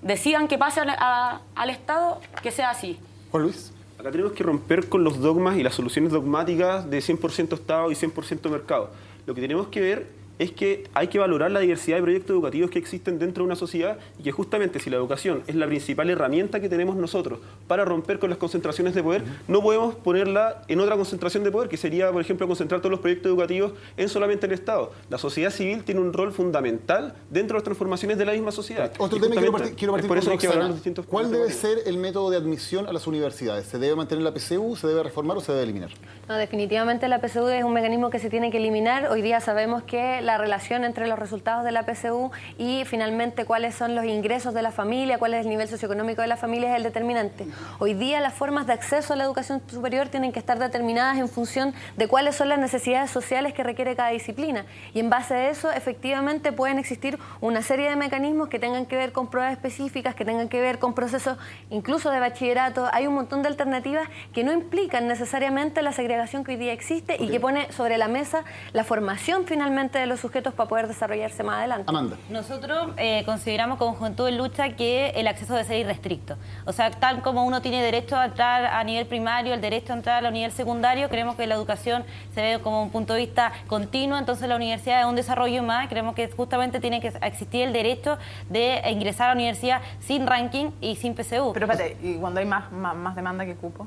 decidan que pase al Estado, que sea así. Juan Luis. Acá tenemos que romper con los dogmas y las soluciones dogmáticas de 100% Estado y 100% mercado. Lo que tenemos que ver es que hay que valorar la diversidad de proyectos educativos que existen dentro de una sociedad y que justamente si la educación es la principal herramienta que tenemos nosotros para romper con las concentraciones de poder, no podemos ponerla en otra concentración de poder, que sería, por ejemplo, concentrar todos los proyectos educativos en solamente el Estado. La sociedad civil tiene un rol fundamental dentro de las transformaciones de la misma sociedad. Otro tema que quiero partir por eso con hay que valorar Roxana. los distintos ¿Cuál debe ser el método de admisión a las universidades? ¿Se debe mantener la PSU, se debe reformar o se debe eliminar? No, definitivamente la PSU es un mecanismo que se tiene que eliminar. Hoy día sabemos que la relación entre los resultados de la PSU y finalmente cuáles son los ingresos de la familia, cuál es el nivel socioeconómico de la familia es el determinante. Hoy día las formas de acceso a la educación superior tienen que estar determinadas en función de cuáles son las necesidades sociales que requiere cada disciplina. Y en base a eso, efectivamente, pueden existir una serie de mecanismos que tengan que ver con pruebas específicas, que tengan que ver con procesos incluso de bachillerato. Hay un montón de alternativas que no implican necesariamente la segregación que hoy día existe y que pone sobre la mesa la formación finalmente de los sujetos para poder desarrollarse más adelante. Amanda. Nosotros consideramos como Juventud en Lucha que el acceso debe ser irrestricto. O sea, tal como uno tiene derecho a entrar a nivel primario, el derecho a entrar a nivel secundario, creemos que la educación se ve como un punto de vista continuo, entonces la universidad es un desarrollo más, creemos que justamente tiene que existir el derecho de ingresar a la universidad sin ranking y sin PSU. Pero espérate, ¿y cuando hay más demanda que cupo?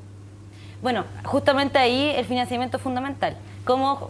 Bueno, justamente ahí el financiamiento es fundamental. Cómo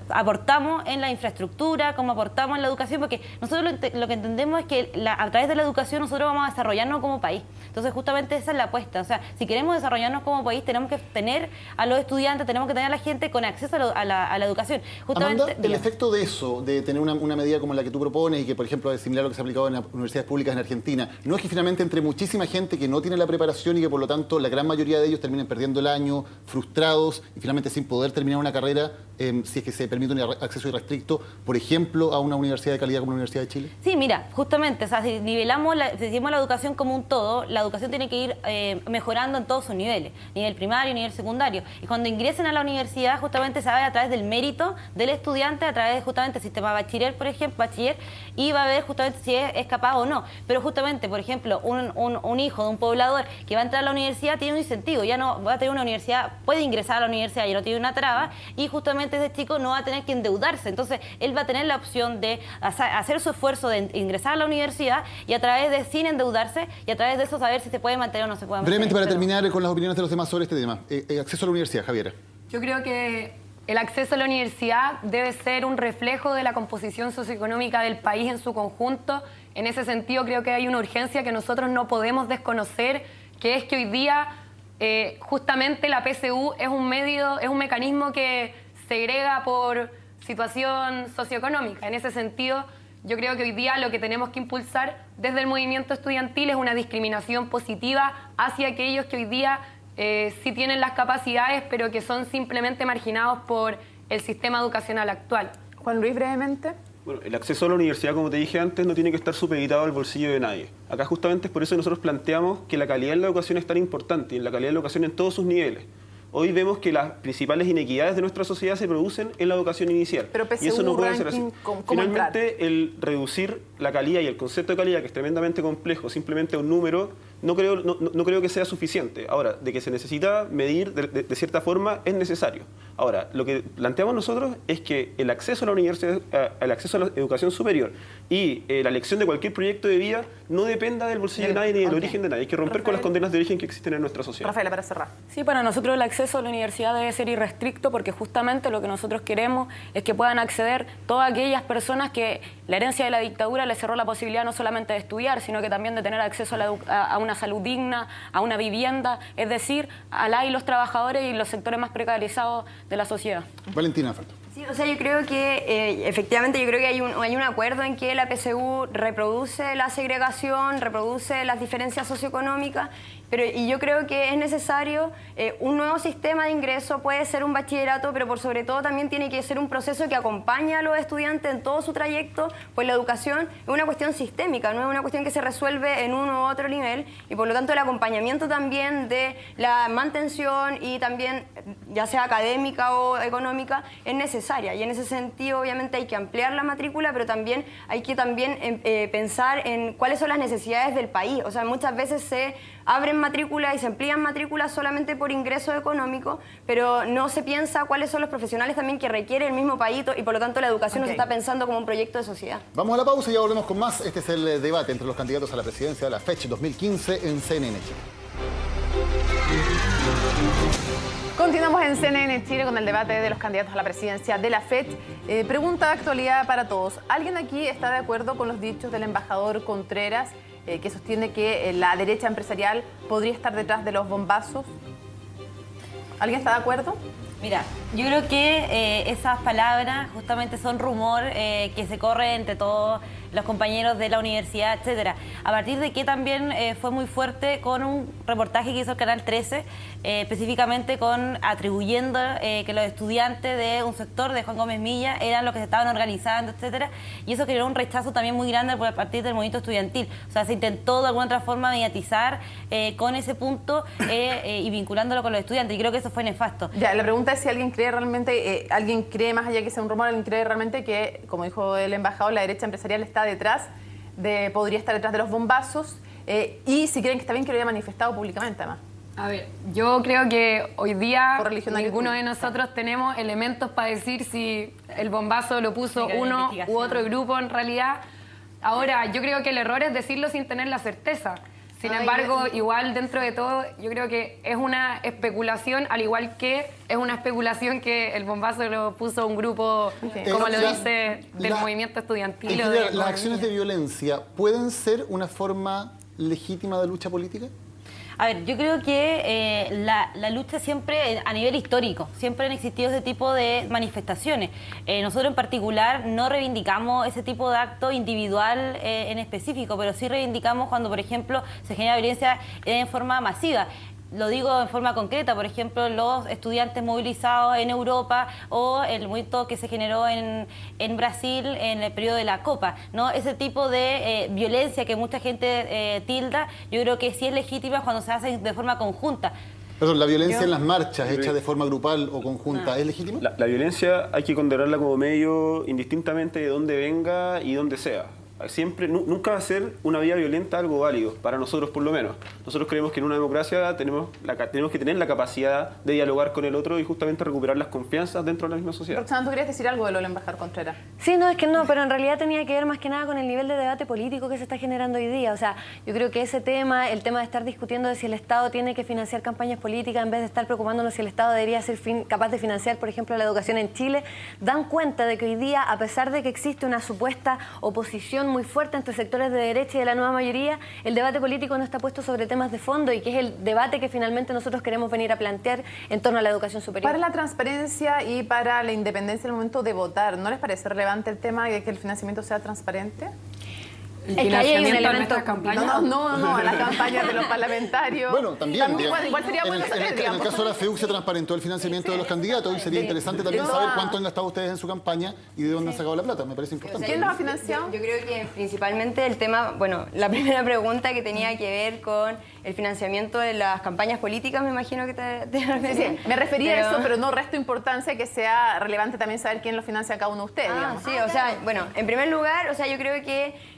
aportamos en la infraestructura, cómo aportamos en la educación, porque nosotros lo que entendemos es que a través de la educación nosotros vamos a desarrollarnos como país. Entonces justamente esa es la apuesta. O sea, si queremos desarrollarnos como país tenemos que tener a los estudiantes, tenemos que tener a la gente con acceso a la educación. Justamente, Amanda, el efecto de eso, de tener una medida como la que tú propones y que por ejemplo es similar a lo que se ha aplicado en las universidades públicas en Argentina, ¿no es que finalmente entre muchísima gente que no tiene la preparación y que por lo tanto la gran mayoría de ellos terminen perdiendo el año, frustrados y finalmente sin poder terminar una carrera, si es que se permite un acceso irrestricto, por ejemplo, a una universidad de calidad como la Universidad de Chile? Sí, mira, justamente, o sea, si nivelamos, si decimos la educación como un todo, la educación tiene que ir mejorando en todos sus niveles, nivel primario, nivel secundario. Y cuando ingresen a la universidad, justamente se va a ver a través del mérito del estudiante, a través justamente del sistema bachiller, por ejemplo, y va a ver justamente si es capaz o no. Pero justamente, por ejemplo, un hijo de un poblador que va a entrar a la universidad tiene un incentivo, ya no va a tener una universidad, puede ingresar a la universidad, ya no tiene una traba, y justamente ese chico no va a tener que endeudarse. Entonces, él va a tener la opción de hacer su esfuerzo de ingresar a la universidad y a través de, sin endeudarse, y a través de eso saber si se puede mantener o no se puede mantener. Brevemente, para terminar con las opiniones de los demás sobre este tema. Acceso a la universidad, Javiera. Yo creo que el acceso a la universidad debe ser un reflejo de la composición socioeconómica del país en su conjunto. En ese sentido, creo que hay una urgencia que nosotros no podemos desconocer, que es que hoy día justamente la PSU es un mecanismo que segrega por situación socioeconómica. En ese sentido, yo creo que hoy día lo que tenemos que impulsar desde el movimiento estudiantil es una discriminación positiva hacia aquellos que hoy día sí tienen las capacidades, pero que son simplemente marginados por el sistema educacional actual. Juan Luis, brevemente. Bueno, el acceso a la universidad, como te dije antes, no tiene que estar supeditado al bolsillo de nadie. Acá justamente es por eso que nosotros planteamos que la calidad de la educación es tan importante, y en la calidad de la educación en todos sus niveles. Hoy vemos que las principales inequidades de nuestra sociedad se producen en la educación inicial. Pero PSU, y eso no puede ser así. ¿cómo Finalmente, entrar? el reducir la calidad y el concepto de calidad, que es tremendamente complejo, simplemente a un número, no creo que sea suficiente. Ahora, de que se necesita medir de cierta forma, es necesario. Ahora, lo que planteamos nosotros es que el acceso a la universidad, el acceso a la educación superior y la elección de cualquier proyecto de vida no dependa del bolsillo de nadie ni del origen de nadie. Hay que romper con las condenas de origen que existen en nuestra sociedad. Rafaela, para cerrar. Sí, para nosotros el acceso a la universidad debe ser irrestricto porque justamente lo que nosotros queremos es que puedan acceder todas aquellas personas que la herencia de la dictadura les cerró la posibilidad no solamente de estudiar, sino que también de tener acceso a una salud digna, a una vivienda, es decir, a la y los trabajadores y los sectores más precarizados de la sociedad. Valentina Alberto. Sí, o sea, yo creo que efectivamente hay un acuerdo en que la PSU reproduce la segregación, reproduce las diferencias socioeconómicas, y yo creo que es necesario un nuevo sistema de ingreso, puede ser un bachillerato, pero por sobre todo también tiene que ser un proceso que acompañe a los estudiantes en todo su trayecto, pues la educación es una cuestión sistémica, no es una cuestión que se resuelve en uno u otro nivel, y por lo tanto el acompañamiento también de la mantención y también, ya sea académica o económica, es necesaria. Y en ese sentido, obviamente, hay que ampliar la matrícula, pero también hay que pensar en cuáles son las necesidades del país. O sea, muchas veces se abren matrículas y se amplían matrículas solamente por ingreso económico, pero no se piensa cuáles son los profesionales también que requiere el mismo país y por lo tanto la educación no se está pensando como un proyecto de sociedad. Vamos a la pausa y ya volvemos con más. Este es el debate entre los candidatos a la presidencia de la FECH 2015 en CNN Chile. Continuamos en CNN Chile con el debate de los candidatos a la presidencia de la FECH. Pregunta de actualidad para todos. ¿Alguien aquí está de acuerdo con los dichos del embajador Contreras que sostiene que la derecha empresarial podría estar detrás de los bombazos? ¿Alguien está de acuerdo? Mira, yo creo que esas palabras justamente son rumor que se corre entre todos los compañeros de la universidad, etcétera. A partir de que también fue muy fuerte con un reportaje que hizo el Canal 13, específicamente atribuyendo que los estudiantes de un sector de Juan Gómez Milla eran los que se estaban organizando, etcétera, y eso generó un rechazo también muy grande por partir del movimiento estudiantil. O sea, se intentó de alguna otra forma mediatizar con ese punto y vinculándolo con los estudiantes, y creo que eso fue nefasto. Ya, la pregunta es si alguien cree realmente, alguien cree más allá que sea un rumor, alguien cree realmente que, como dijo el embajador, la derecha empresarial está podría estar detrás de los bombazos, y si creen que está bien que lo haya manifestado públicamente además. A ver, yo creo que hoy día Por religión ninguno hay que de nosotros tenemos elementos para decir si el bombazo lo puso uno u otro grupo en realidad. Ahora, yo creo que el error es decirlo sin tener la certeza. Sin embargo, igual dentro de todo, yo creo que es una especulación, al igual que es una especulación que el bombazo lo puso un grupo, como lo dice, del movimiento estudiantil. ¿Las acciones de violencia pueden ser una forma legítima de lucha política? A ver, yo creo que la lucha siempre, a nivel histórico, siempre han existido ese tipo de manifestaciones. Nosotros en particular no reivindicamos ese tipo de acto individual en específico, pero sí reivindicamos cuando, por ejemplo, se genera violencia en forma masiva. Lo digo en forma concreta, por ejemplo, los estudiantes movilizados en Europa o el movimiento que se generó en Brasil en el periodo de la Copa, ¿no? Ese tipo de violencia que mucha gente tilda, yo creo que sí es legítima cuando se hace de forma conjunta. Perdón, ¿la violencia en las marchas hecha de forma grupal o conjunta es legítima? La violencia hay que condenarla como medio indistintamente de dónde venga y dónde sea. Siempre, nunca va a ser una vía violenta algo válido, para nosotros por lo menos. Nosotros creemos que en una democracia tenemos que tener la capacidad de dialogar con el otro y justamente recuperar las confianzas dentro de la misma sociedad. Roxana, ¿tú querías decir algo de lo del embajador Contreras? Sí, no, es que no, pero en realidad tenía que ver más que nada con el nivel de debate político que se está generando hoy día. O sea, yo creo que ese tema, el tema de estar discutiendo de si el Estado tiene que financiar campañas políticas en vez de estar preocupándonos si el Estado debería ser capaz de financiar, por ejemplo, la educación en Chile, dan cuenta de que hoy día, a pesar de que existe una supuesta oposición muy fuerte entre sectores de derecha y de la nueva mayoría, el debate político no está puesto sobre temas de fondo y que es el debate que finalmente nosotros queremos venir a plantear en torno a la educación superior. Para la transparencia y para la independencia en el momento de votar, ¿no les parece relevante el tema de que el financiamiento sea transparente? El Es que ahí hay un financiamiento de elemento- nuestras campañas. No, las campañas de los parlamentarios. Bueno, también. Igual sería en, bueno el, saber, en el digamos. caso de la FEUC se transparentó el financiamiento de los candidatos y sería interesante también saber cuánto han gastado ustedes en su campaña y de dónde han sacado la plata. Me parece importante. ¿Quién los ha financiado? Yo creo que principalmente el tema, bueno, la primera pregunta que tenía que ver con el financiamiento de las campañas políticas, me imagino que te referías. Sí, me refería a eso, pero no resto importancia que sea relevante también saber quién lo financia a cada uno de ustedes. Ah, digamos. sí, o sea, bueno, en primer lugar, o sea, yo creo que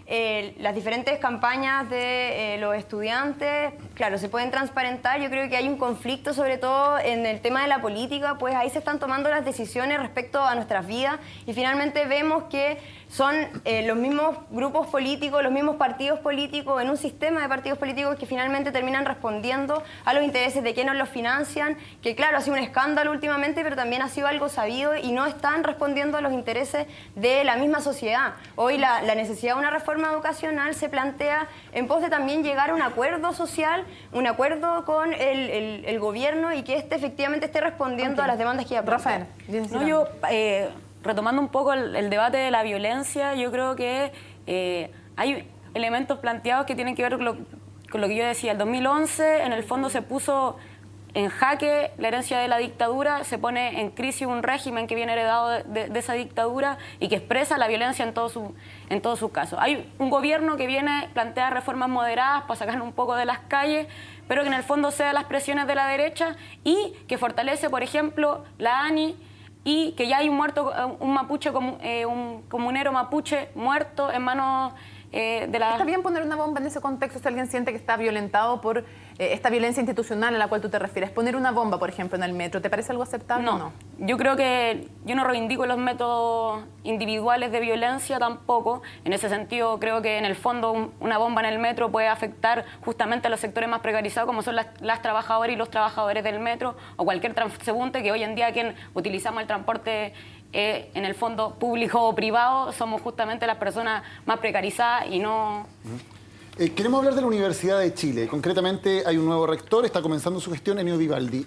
las diferentes campañas de los estudiantes, claro, se pueden transparentar. Yo creo que hay un conflicto, sobre todo en el tema de la política, pues ahí se están tomando las decisiones respecto a nuestras vidas y finalmente vemos que son los mismos grupos políticos, los mismos partidos políticos, en un sistema de partidos políticos que finalmente terminan respondiendo a los intereses de quienes los financian, que claro, ha sido un escándalo últimamente, pero también ha sido algo sabido y no están respondiendo a los intereses de la misma sociedad. Hoy la necesidad de una reforma educacional se plantea en pos de también llegar a un acuerdo social, un acuerdo con el gobierno y que efectivamente esté respondiendo a las demandas que ya Rafael, No, yo, retomando un poco el debate de la violencia, yo creo que hay elementos planteados que tienen que ver con lo que yo decía. El 2011, en el fondo, se puso en jaque la herencia de la dictadura, se pone en crisis un régimen que viene heredado de esa dictadura y que expresa la violencia en todos sus casos. Hay un gobierno que viene, plantea reformas moderadas para sacar un poco de las calles, pero que en el fondo cede a las presiones de la derecha y que fortalece, por ejemplo, la ANI, y que ya hay un mapuche, un comunero mapuche muerto en manos de la... ¿Está bien poner una bomba en ese contexto si alguien siente que está violentado por esta violencia institucional a la cual tú te refieres? Poner una bomba, por ejemplo, en el metro, ¿te parece algo aceptable o no? Yo creo que yo no reivindico los métodos individuales de violencia tampoco. En ese sentido, creo que en el fondo una bomba en el metro puede afectar justamente a los sectores más precarizados, como son las trabajadoras y los trabajadores del metro, o cualquier transeúnte, que hoy en día quien utilizamos el transporte en el fondo público o privado somos justamente las personas más precarizadas y no... Queremos hablar de la Universidad de Chile. Concretamente hay un nuevo rector, está comenzando su gestión, Enio Vivaldi.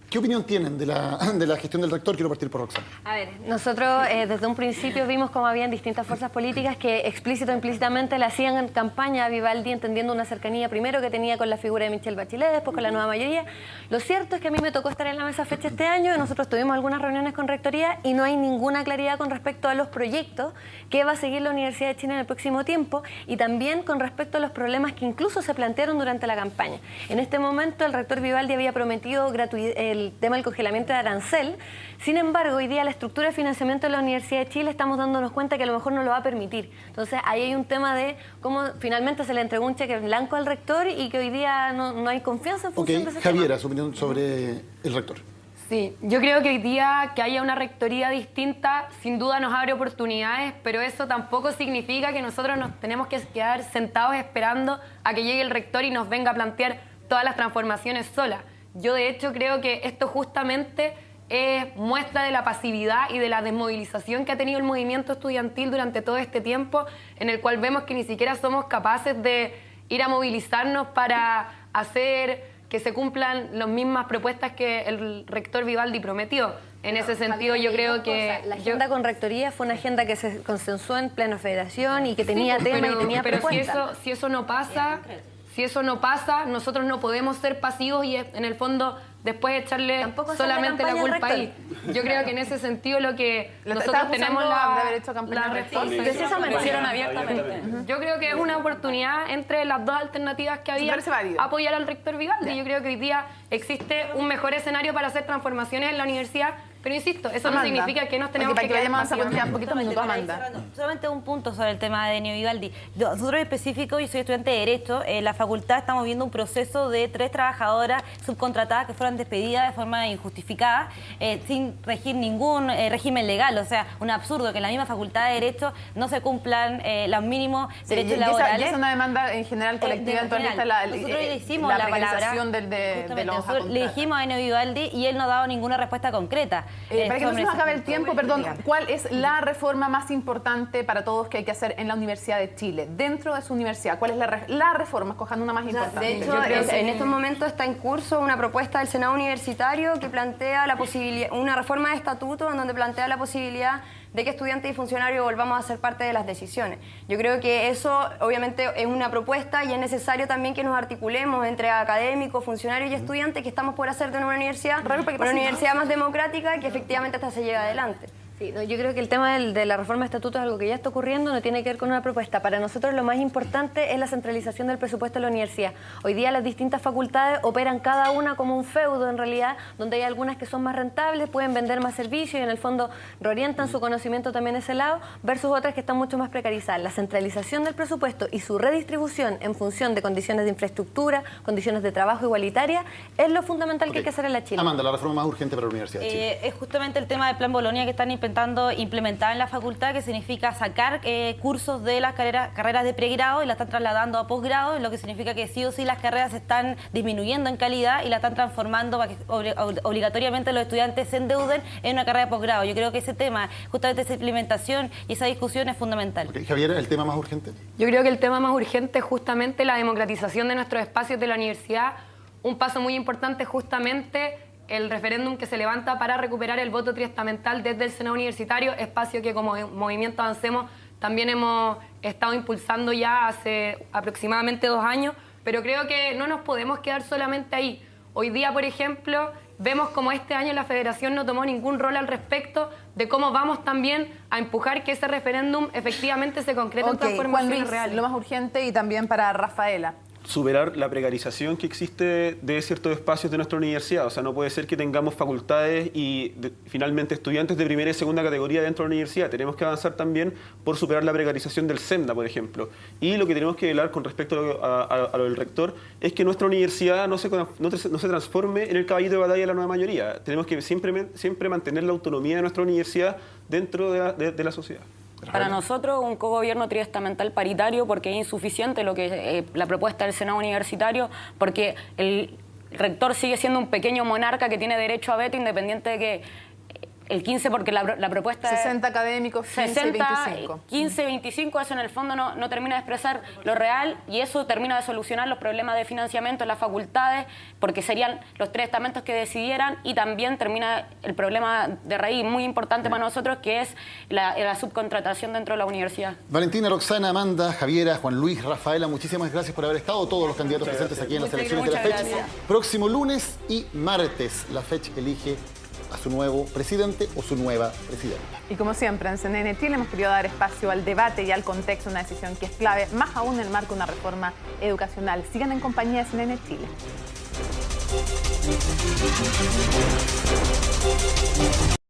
¿Qué opinión tienen de la gestión del rector? Quiero partir por Roxana. A ver, nosotros desde un principio vimos cómo habían distintas fuerzas políticas que explícito o implícitamente le hacían campaña a Vivaldi, entendiendo una cercanía primero que tenía con la figura de Michelle Bachelet, después con la nueva mayoría. Lo cierto es que a mí me tocó estar en la mesa fecha este año y nosotros tuvimos algunas reuniones con rectoría y no hay ninguna claridad con respecto a los proyectos que va a seguir la Universidad de Chile en el próximo tiempo y también con respecto a los problemas que incluso se plantearon durante la campaña. En este momento el rector Vivaldi había prometido el tema del congelamiento de arancel. Sin embargo, hoy día la estructura de financiamiento de la Universidad de Chile estamos dándonos cuenta que a lo mejor no lo va a permitir. Entonces, ahí hay un tema de cómo finalmente se le entregó un cheque blanco al rector y que hoy día no hay confianza en función de ese Javiera, tema. su opinión sobre el rector. Sí, yo creo que hoy día que haya una rectoría distinta sin duda nos abre oportunidades, pero eso tampoco significa que nosotros nos tenemos que quedar sentados esperando a que llegue el rector y nos venga a plantear todas las transformaciones sola. Yo de hecho creo que esto justamente es muestra de la pasividad y de la desmovilización que ha tenido el movimiento estudiantil durante todo este tiempo, en el cual vemos que ni siquiera somos capaces de ir a movilizarnos para hacer que se cumplan las mismas propuestas que el rector Vivaldi prometió. En ese sentido yo creo que... La agenda con rectoría fue una agenda que se consensuó en pleno federación y que tenía tema y tenía pero propuestas. si eso no pasa, nosotros no podemos ser pasivos y en el fondo después echarle Tampoco solamente la hacer la culpa campaña ahí. Yo creo que en ese sentido lo que nosotros tenemos de haber hecho campaña la rector. responsabilidad. Lo hicieron abiertamente. Yo creo que es una oportunidad entre las dos alternativas que había, parece válido. apoyar al rector Vivaldi. Yo creo que hoy día existe un mejor escenario para hacer transformaciones en la universidad, pero insisto, eso Amanda, no significa que nos tenemos para que quedar vayamos a pasivos. un poquito minutos, Amanda. Solamente un punto sobre el tema de Enio Vivaldi. Nosotros en específico, yo soy estudiante de Derecho, en la facultad estamos viendo un proceso de 3 trabajadoras subcontratadas que fueron despedidas de forma injustificada, sin regir ningún régimen legal. O sea, un absurdo que en la misma facultad de Derecho no se cumplan los mínimos derechos laborales. Y es una demanda en general colectiva, entonces está nosotros le hicimos la palabra, de los nosotros le dijimos a Enio Vivaldi y él no ha dado ninguna respuesta concreta. Para que no se nos acabe el tiempo, perdón, Dígame. ¿cuál es la reforma más importante para todos que hay que hacer en la Universidad de Chile? Dentro de su universidad, ¿cuál es la reforma? Escojan una más importante. De hecho, en estos momentos está en curso una propuesta del Senado Universitario que plantea la posibilidad, una reforma de estatuto en donde plantea la posibilidad de que estudiantes y funcionarios volvamos a ser parte de las decisiones. Yo creo que eso obviamente es una propuesta y es necesario también que nos articulemos entre académicos, funcionarios y estudiantes que estamos por hacer de una universidad más democrática que efectivamente hasta se lleve adelante. Sí, no, yo creo que el tema de la reforma de estatutos es algo que ya está ocurriendo, no tiene que ver con una propuesta. Para nosotros lo más importante es la centralización del presupuesto de la universidad. Hoy día las distintas facultades operan cada una como un feudo en realidad, donde hay algunas que son más rentables, pueden vender más servicios y en el fondo reorientan su conocimiento también a ese lado, versus otras que están mucho más precarizadas. La centralización del presupuesto y su redistribución en función de condiciones de infraestructura, condiciones de trabajo igualitarias, es lo fundamental que hay que hacer en la Chile. Amanda, la reforma más urgente para la Universidad de Chile. Es justamente el tema del Plan Bolonia que están intentando implementar en la facultad, que significa sacar cursos de las carreras de pregrado y las están trasladando a posgrado, lo que significa que sí o sí las carreras se están disminuyendo en calidad y la están transformando para que obligatoriamente los estudiantes se endeuden en una carrera de posgrado. Yo creo que ese tema, justamente esa implementación y esa discusión es fundamental. Okay. Javier, ¿el tema más urgente? Yo creo que el tema más urgente es justamente la democratización de nuestros espacios de la universidad. Un paso muy importante justamente el referéndum que se levanta para recuperar el voto triestamental desde el Senado Universitario, espacio que como Movimiento Avancemos también hemos estado impulsando ya hace aproximadamente 2 años, pero creo que no nos podemos quedar solamente ahí. Hoy día, por ejemplo, vemos como este año la Federación no tomó ningún rol al respecto de cómo vamos también a empujar que ese referéndum efectivamente se concrete en transformaciones reales. Lo más urgente y también para Rafaela. Superar la precarización que existe de ciertos espacios de nuestra universidad. O sea, no puede ser que tengamos facultades y finalmente estudiantes de primera y segunda categoría dentro de la universidad. Tenemos que avanzar también por superar la precarización del SENDA, por ejemplo. Y lo que tenemos que velar con respecto a lo del rector es que nuestra universidad no se transforme en el caballito de batalla de la nueva mayoría. Tenemos que siempre mantener la autonomía de nuestra universidad dentro de la sociedad. Para nosotros, un cogobierno triestamental paritario, porque es insuficiente la propuesta del Senado Universitario, porque el rector sigue siendo un pequeño monarca que tiene derecho a veto, independiente de que el 15, porque la propuesta 60 académicos, 15 y 25. 15, 25, eso en el fondo no termina de expresar lo real y eso termina de solucionar los problemas de financiamiento en las facultades, porque serían los 3 estamentos que decidieran, y también termina el problema de raíz muy importante para nosotros, que es la subcontratación dentro de la universidad. Valentina, Roxana, Amanda, Javiera, Juan Luis, Rafaela, muchísimas gracias por haber estado, todos los candidatos presentes aquí en las elecciones de la FECH. Próximo lunes y martes, la FECH elige a su nuevo presidente o su nueva presidenta. Y como siempre, en CNN Chile hemos querido dar espacio al debate y al contexto, una decisión que es clave, más aún en el marco de una reforma educacional. Sigan en compañía de CNN Chile.